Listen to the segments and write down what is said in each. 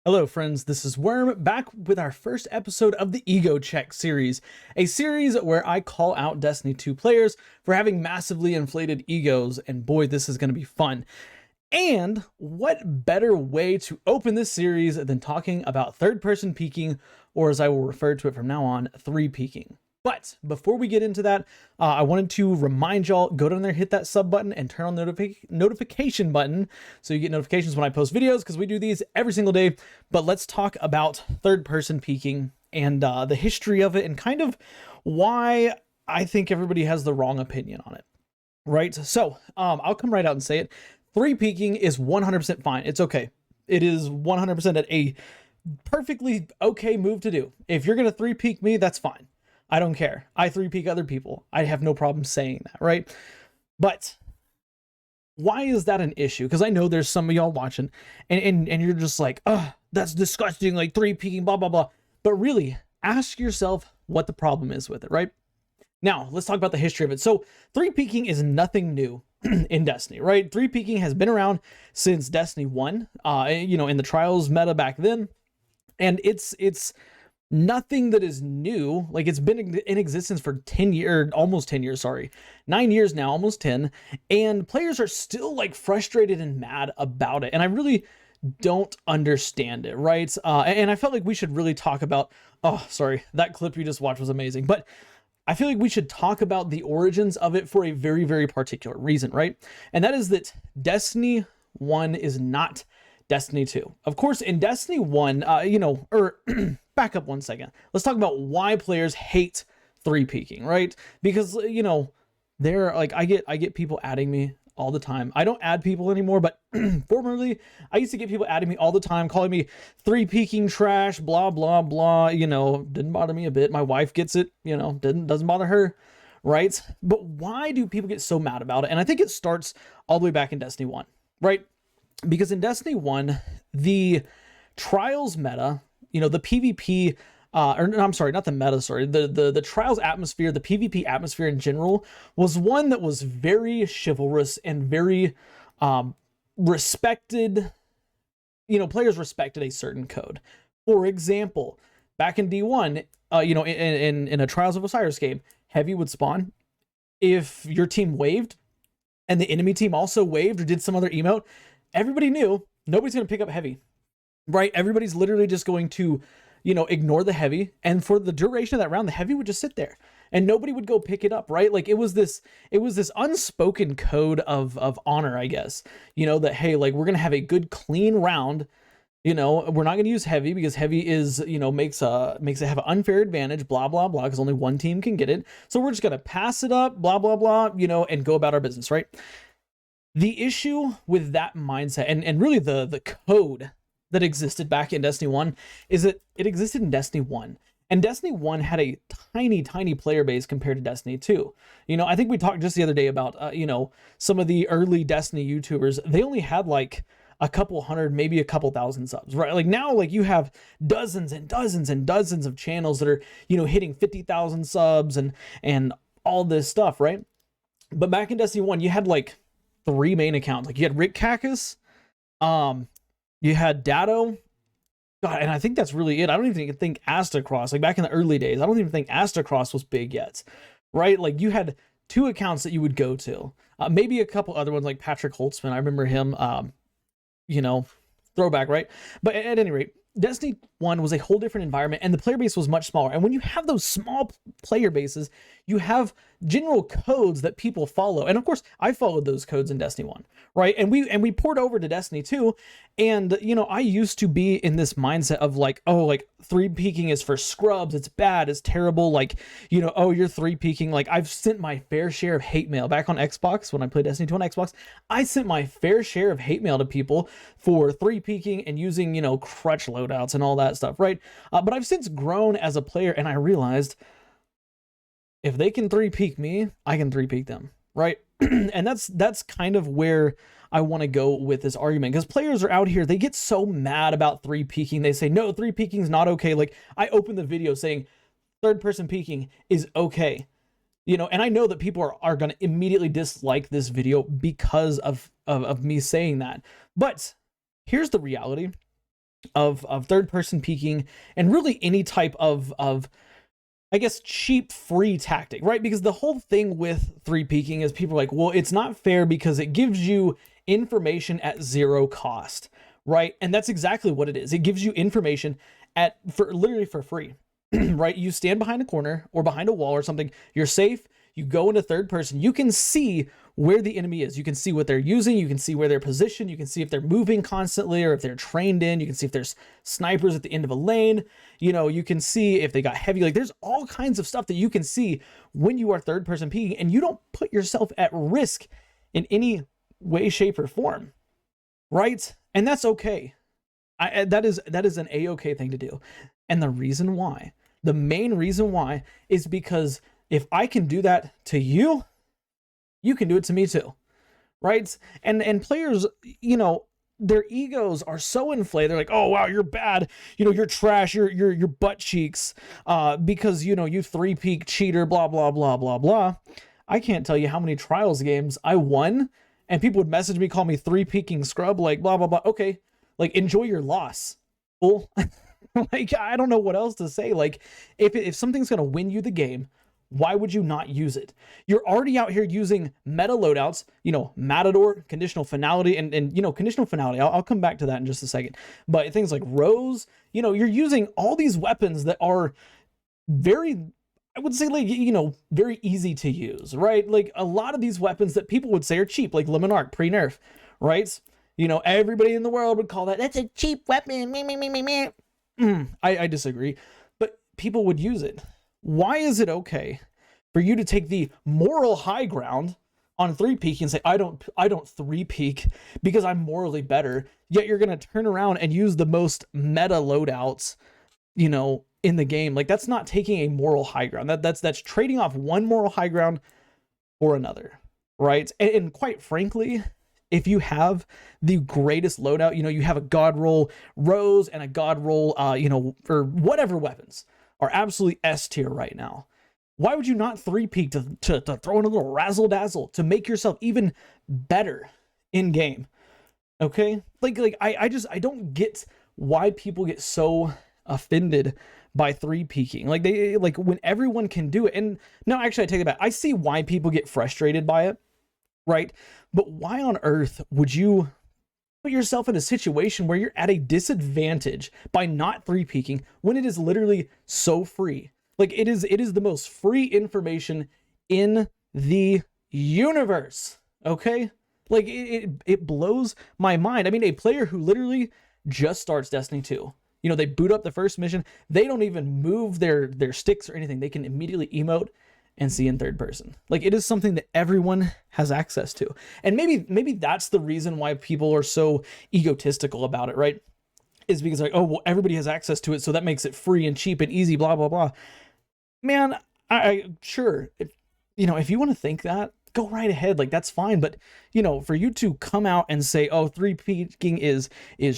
Hello, friends. This is Worm back with our first episode of the Ego Check series, a series where I call out Destiny 2 players for having massively inflated egos, and boy, this is going to be fun. And what better way to open this series than talking about third person peeking, or as I will refer to it from now on, three peeking. But before we get into that, I wanted to remind y'all, go down there, hit that sub button, and turn on the notification button so you get notifications when I post videos, because we do these every single day. But let's talk about third-person peeking and the history of it and kind of why I think everybody has the wrong opinion on it, right? So I'll come right out and say it. Three peeking is 100% fine. It's okay. It is 100% a perfectly okay move to do. If you're going to three peek me, that's fine. I don't care. I three peek other people. I have no problem saying that, right? But why is that an issue? Because I know there's some of y'all watching and you're just like, oh, that's disgusting, like three peeking, blah, blah, blah. But really, ask yourself what the problem is with it, right? Now, let's talk about the history of it. So, three peeking is nothing new in Destiny, right? Three peeking has been around since Destiny 1, in the Trials meta back then. And it's nothing that is new. Like, it's been in existence for 10 years, almost 10 years, sorry. 9 years now, almost 10. And players are still like frustrated and mad about it. And I really don't understand it, right? And I felt like we should really talk about, oh, sorry, that clip you just watched was amazing. But I feel like we should talk about the origins of it for a very, very particular reason, right? And that is that Destiny 1 is not Destiny 2. Of course, in Destiny 1, back up one second. Let's talk about why players hate three peeking, right? Because, they're like, I get people adding me all the time. I don't add people anymore, but formerly I used to get people adding me all the time, calling me three peeking trash, blah, blah, blah. Didn't bother me a bit. My wife gets it, doesn't bother her, right? But why do people get so mad about it? And I think it starts all the way back in Destiny 1, right? Because in Destiny 1, the Trials meta, the PvP, I'm sorry, not the meta, sorry, the Trials atmosphere, the PvP atmosphere in general was one that was very chivalrous and very respected. Players respected a certain code. For example, back in D1, in a Trials of Osiris game, Heavy would spawn. If your team waved and the enemy team also waved or did some other emote, everybody knew nobody's going to pick up Heavy, right? Everybody's literally just going to, ignore the Heavy. And for the duration of that round, the Heavy would just sit there and nobody would go pick it up, right? Like it was this unspoken code of honor, I guess, that, hey, like we're going to have a good clean round. We're not going to use Heavy because Heavy is, makes it have an unfair advantage, blah, blah, blah, because only one team can get it. So we're just going to pass it up, blah, blah, blah, and go about our business, right? The issue with that mindset and really the code that existed back in Destiny 1 is that it existed in Destiny 1. And Destiny 1 had a tiny, tiny player base compared to Destiny 2. I think we talked just the other day about, some of the early Destiny YouTubers. They only had like a couple hundred, maybe a couple thousand subs, right? Like now, like you have dozens and dozens and dozens of channels that are, hitting 50,000 subs and all this stuff, right? But back in Destiny 1, you had like three main accounts. Like you had Rick Cacus, you had Datto, God, and I think that's really it. I don't even think Astacross, like back in the early days, I don't even think Astacross was big yet, right? Like you had two accounts that you would go to, maybe a couple other ones like Patrick Holtzman. I remember him, throwback, right? But at any rate, Destiny 1 was a whole different environment and the player base was much smaller. And when you have those small player bases, you have general codes that people follow. And of course, I followed those codes in Destiny 1, right? And we poured over to Destiny 2. And, I used to be in this mindset of like, oh, like three peeking is for scrubs. It's bad. It's terrible. Like, oh, you're three peeking. Like I've sent my fair share of hate mail back on Xbox. When I played Destiny 2 on Xbox, I sent my fair share of hate mail to people for three peeking and using, crutch loadouts and all that stuff, right? But I've since grown as a player and I realized if they can three peek me, I can three peek them, right? And that's kind of where I want to go with this argument, because players are out here, they get so mad about three peeking. They say, no, three peeking is not okay. Like I opened the video saying third person peeking is okay, and I know that people are going to immediately dislike this video because of me saying that. But here's the reality. of third person peeking and really any type of I guess cheap free tactic, right? Because the whole thing with three peeking is people are like, well, it's not fair because it gives you information at zero cost, right? And that's exactly what it is. It gives you information for literally for free, right? You stand behind a corner or behind a wall or something, you're safe. You go into third person, you can see where the enemy is. You can see what they're using. You can see where they're positioned. You can see if they're moving constantly or if they're trained in. You can see if there's snipers at the end of a lane. You know, you can see if they got heavy. Like there's all kinds of stuff that you can see when you are third person peeking, and you don't put yourself at risk in any way, shape, or form, right? And that's okay. That is an a-okay thing to do. And the reason why, the main reason why, is because if I can do that to you, you can do it to me too, right? And players, you know, their egos are so inflated. They're like, oh wow, you're bad, you know, you're trash, you're butt cheeks, because you know you three peak cheater, blah blah blah blah blah. I can't tell you how many trials games I won, and people would message me, call me three peaking scrub, like blah blah blah. Okay, like enjoy your loss, fool. Like I don't know what else to say. Like if something's gonna win you the game, why would you not use it? You're already out here using meta loadouts, you know, Matador, conditional finality, and you know, conditional finality. I'll come back to that in just a second. But things like Rose, you know, you're using all these weapons that are very, I would say, like, you know, very easy to use, right? Like a lot of these weapons that people would say are cheap, like Lemon Arc pre-nerf, right? You know, everybody in the world would call that's a cheap weapon. Me. I disagree, but people would use it. Why is it okay for you to take the moral high ground on three peak and say, I don't three peak because I'm morally better, yet you're going to turn around and use the most meta loadouts, you know, in the game? Like that's not taking a moral high ground. That's trading off one moral high ground for another, right? And quite frankly, if you have the greatest loadout, you know, you have a god roll Rose and a god roll, you know, for whatever weapons are absolutely S tier right now. Why would you not three peak to throw in a little razzle dazzle to make yourself even better in game? Okay, like I don't get why people get so offended by three peaking. Like they like when everyone can do it. And no, actually I take it back. I see why people get frustrated by it, right? But why on earth would you put yourself in a situation where you're at a disadvantage by not three peaking when it is literally so free? Like it is the most free information in the universe. Okay, like it blows my mind. I mean, a player who literally just starts Destiny 2, you know, they boot up the first mission, they don't even move their sticks or anything, they can immediately emote and see in third person. Like it is something that everyone has access to. And maybe that's the reason why people are so egotistical about it, right? Is because like, oh, well, everybody has access to it, so that makes it free and cheap and easy, blah, blah, blah. Man, I sure, you know, if you want to think that, go right ahead. Like that's fine. But you know, for you to come out and say, oh, three peaking is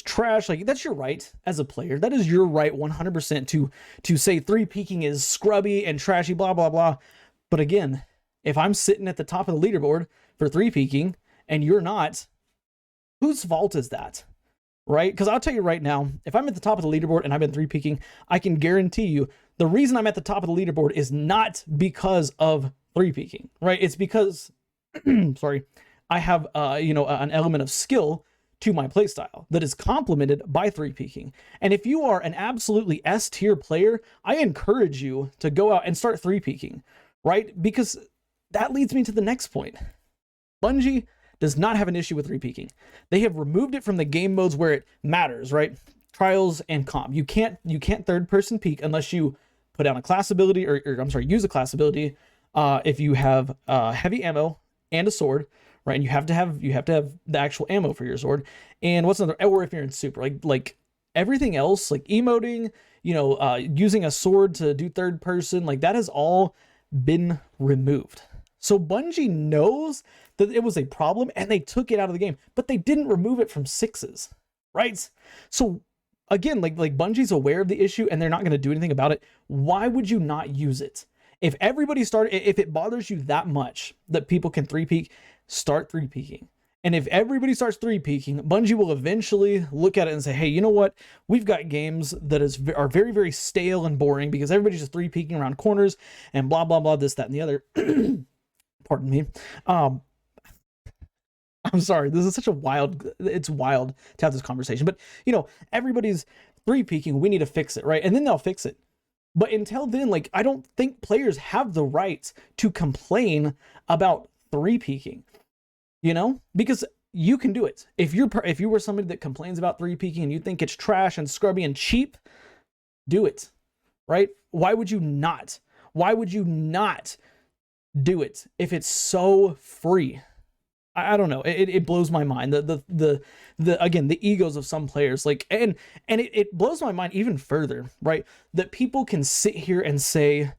trash, like that's your right as a player. That is your right 100% to say three peaking is scrubby and trashy, blah, blah, blah. But again, if I'm sitting at the top of the leaderboard for three peaking and you're not, whose fault is that? Right? Because I'll tell you right now, if I'm at the top of the leaderboard and I've been three peaking, I can guarantee you the reason I'm at the top of the leaderboard is not because of three peaking, right? It's because, sorry, I have, you know, an element of skill to my playstyle that is complemented by three peaking. And if you are an absolutely S tier player, I encourage you to go out and start three peaking, right? Because that leads me to the next point. Bungie does not have an issue with three peaking. They have removed it from the game modes where it matters, right? Trials and comp. You can't third person peek unless you put down a class ability or I'm sorry, use a class ability. If you have heavy ammo and a sword, right? And you have to have the actual ammo for your sword. And what's another? Or if you're in super, like everything else, like emoting, you know, using a sword to do third person, like that has all been removed. So Bungie knows that it was a problem and they took it out of the game, but they didn't remove it from sixes, right? So again, like Bungie's aware of the issue and they're not going to do anything about it. Why would you not use it? If everybody started, if it bothers you that much that people can three peak, start three peaking. And if everybody starts three peeking, Bungie will eventually look at it and say, hey, you know what? We've got games that are very, very stale and boring because everybody's just three peeking around corners and blah, blah, blah, this, that, and the other. Pardon me. I'm sorry. This is such a it's wild to have this conversation. But, you know, everybody's three peeking. We need to fix it, right? And then they'll fix it. But until then, like, I don't think players have the right to complain about three peeking. You know, because you can do it. If you were somebody that complains about three peeking and you think it's trash and scrubby and cheap, do it, right? Why would you not? Why would you not do it if it's so free? I don't know. It blows my mind. The again, the egos of some players, like, and it blows my mind even further, right? That people can sit here and say,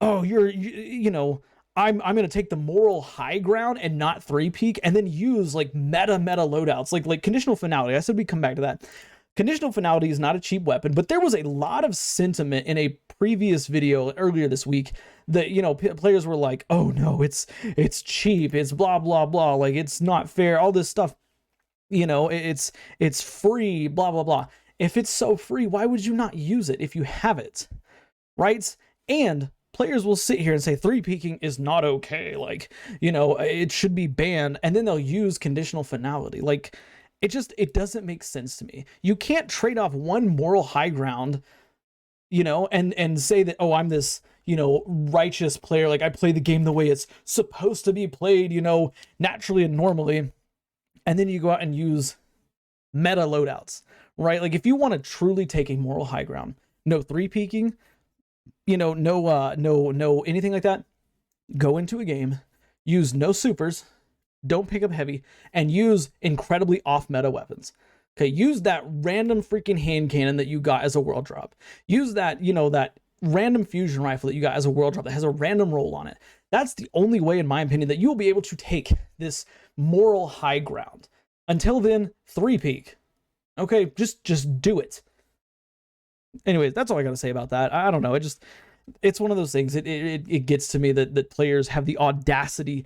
oh, you know, I'm going to take the moral high ground and not three peek, and then use like meta loadouts, like conditional finality. I said we'd come back to that. Conditional finality is not a cheap weapon, but there was a lot of sentiment in a previous video earlier this week that, you know, players were like, oh no, it's cheap, it's blah, blah, blah, like it's not fair, all this stuff, you know, it's free, blah, blah, blah. If it's so free, why would you not use it if you have it, right? And players will sit here and say three peeking is not okay, like, you know, it should be banned, and then they'll use conditional finality. Like, it doesn't make sense to me. You can't trade off one moral high ground, you know, and say that, oh, I'm this, you know, righteous player, like I play the game the way it's supposed to be played, you know, naturally and normally, and then you go out and use meta loadouts, right? Like, if you want to truly take a moral high ground, no three peeking, you know, no anything like that, go into a game, use no supers, don't pick up heavy, and use incredibly off meta weapons. Okay, use that random freaking hand cannon that you got as a world drop. Use that, you know, that random fusion rifle that you got as a world drop that has a random roll on it. That's the only way, in my opinion, that you will be able to take this moral high ground. Until then, three peek. Okay, just do it. Anyways, that's all I got to say about that. I don't know. It's one of those things. It gets to me that players have the audacity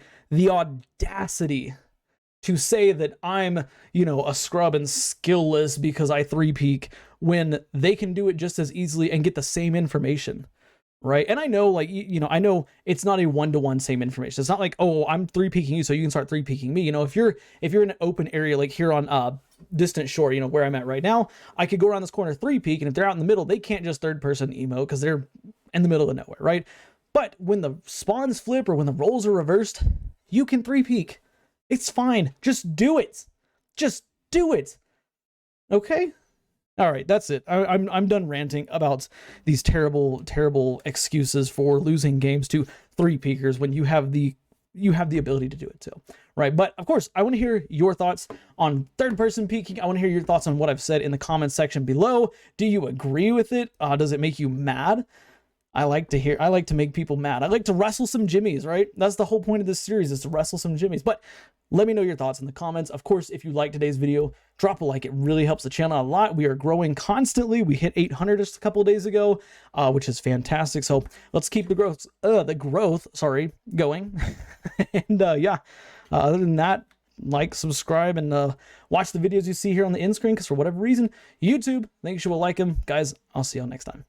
to say that I'm, you know, a scrub and skillless because I three peek, when they can do it just as easily and get the same information, right? And I know, like, you know, I know it's not a one-to-one same information. It's not like, oh, I'm three peeking you so you can start three peeking me. You know, if you're in an open area like here on Distant Shore, you know, where I'm at right now, I could go around this corner three peek, and if they're out in the middle, they can't just third person emo because they're in the middle of nowhere, right? But when the spawns flip or when the rolls are reversed, you can three peek. It's fine. Just do it. Just do it. Okay? All right, that's it. I'm done ranting about these terrible excuses for losing games to three peekers when you have the ability to do it too, right? But of course, I want to hear your thoughts on third person peeking. I want to hear your thoughts on what I've said in the comments section below. Do you agree with it? Does it make you mad? I like to make people mad. I like to wrestle some jimmies, right? That's the whole point of this series, is to wrestle some jimmies. But let me know your thoughts in the comments. Of course, if you liked today's video, drop a like. It really helps the channel a lot. We are growing constantly. We hit 800 just a couple of days ago, which is fantastic. So let's keep the growth going. And yeah, other than that, like, subscribe, and watch the videos you see here on the end screen, because for whatever reason, YouTube thinks you will like them. Guys, I'll see y'all next time.